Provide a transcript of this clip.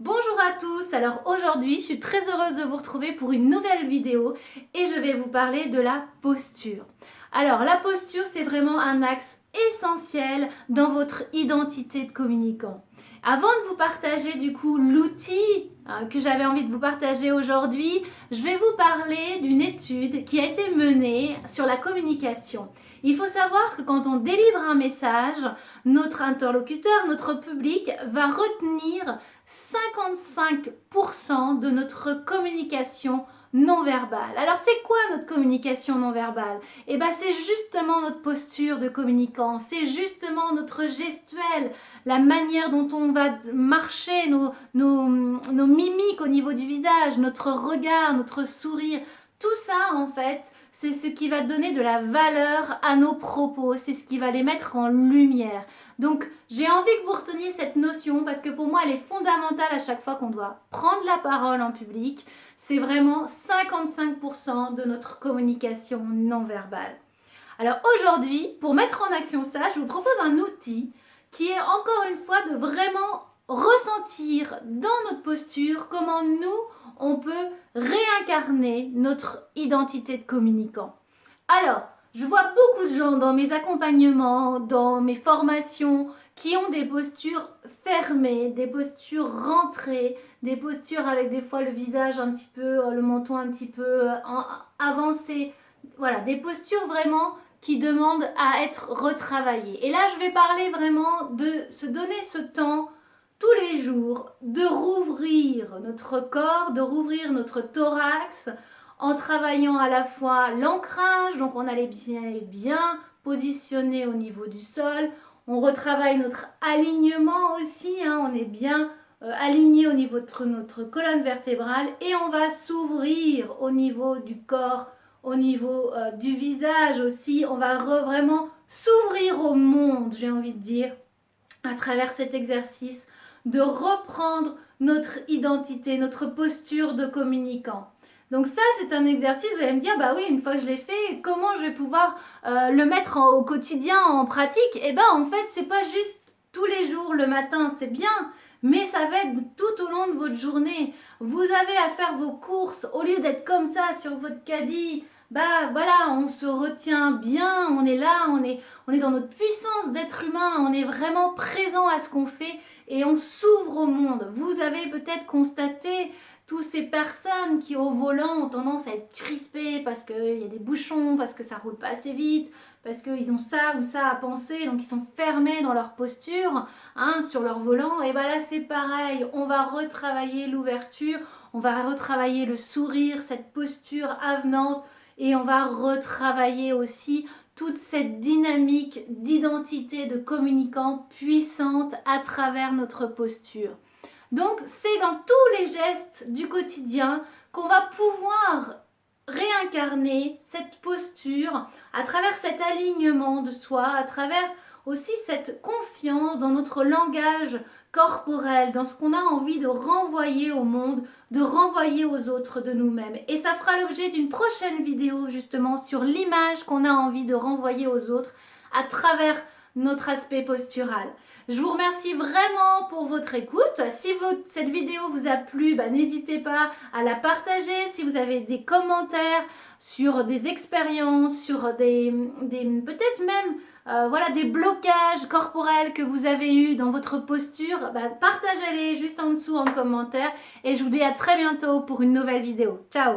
Bonjour à tous, alors aujourd'hui je suis très heureuse de vous retrouver pour une nouvelle vidéo et je vais vous parler de la posture. Alors la posture c'est vraiment un axe essentiel dans votre identité de communicant. Avant de vous partager du coup l'outil que j'avais envie de vous partager aujourd'hui, je vais vous parler d'une étude qui a été menée sur la communication. Il faut savoir que quand on délivre un message, notre interlocuteur, notre public va retenir 55% de notre communication non verbale. Alors c'est quoi notre communication non verbale? Eh bien c'est justement notre posture de communicant, c'est justement notre gestuelle, la manière dont on va marcher, nos mimiques au niveau du visage, notre regard, notre sourire. Tout ça en fait, c'est ce qui va donner de la valeur à nos propos, c'est ce qui va les mettre en lumière. Donc, j'ai envie que vous reteniez cette notion parce que pour moi, elle est fondamentale à chaque fois qu'on doit prendre la parole en public. C'est vraiment 55% de notre communication non verbale. Alors aujourd'hui, pour mettre en action ça, je vous propose un outil qui est encore une fois de vraiment ressentir dans notre posture comment nous, on peut réincarner notre identité de communicant. Alors, je vois beaucoup de gens dans mes accompagnements, dans mes formations, qui ont des postures fermées, des postures rentrées, des postures avec des fois le visage un petit peu, le menton un petit peu avancé. Voilà, des postures vraiment qui demandent à être retravaillées. Et là, je vais parler vraiment de se donner ce temps tous les jours, de rouvrir notre corps, de rouvrir notre thorax, en travaillant à la fois l'ancrage, donc on a les pieds bien positionnés au niveau du sol, on retravaille notre alignement aussi, on est bien aligné au niveau de notre colonne vertébrale et on va s'ouvrir au niveau du corps, au niveau du visage aussi, on va vraiment s'ouvrir au monde, j'ai envie de dire, à travers cet exercice, de reprendre notre identité, notre posture de communicant. Donc ça, c'est un exercice, vous allez me dire, bah oui, une fois que je l'ai fait, comment je vais pouvoir le mettre au quotidien, en pratique? Eh ben en fait, c'est pas juste tous les jours, le matin, c'est bien, mais ça va être tout au long de votre journée. Vous avez à faire vos courses, au lieu d'être comme ça sur votre caddie, bah voilà, on se retient bien, on est là, on est dans notre puissance d'être humain, on est vraiment présent à ce qu'on fait et on s'ouvre au monde. Vous avez peut-être constaté toutes ces personnes qui au volant ont tendance à être crispées parce qu'il y a des bouchons, parce que ça roule pas assez vite, parce qu'ils ont ça ou ça à penser, donc ils sont fermés dans leur posture sur leur volant. Et bien là c'est pareil, on va retravailler l'ouverture, on va retravailler le sourire, cette posture avenante, et on va retravailler aussi toute cette dynamique d'identité de communicant puissante à travers notre posture. Donc c'est dans tous les gestes du quotidien qu'on va pouvoir réincarner cette posture à travers cet alignement de soi, à travers aussi cette confiance dans notre langage corporel, dans ce qu'on a envie de renvoyer au monde, de renvoyer aux autres de nous-mêmes. Et ça fera l'objet d'une prochaine vidéo justement sur l'image qu'on a envie de renvoyer aux autres à travers notre aspect postural. Je vous remercie vraiment pour votre écoute. Si cette vidéo vous a plu, n'hésitez pas à la partager. Si vous avez des commentaires sur des expériences, sur peut-être même des blocages corporels que vous avez eus dans votre posture, partagez-les juste en dessous en commentaire. Et je vous dis à très bientôt pour une nouvelle vidéo. Ciao!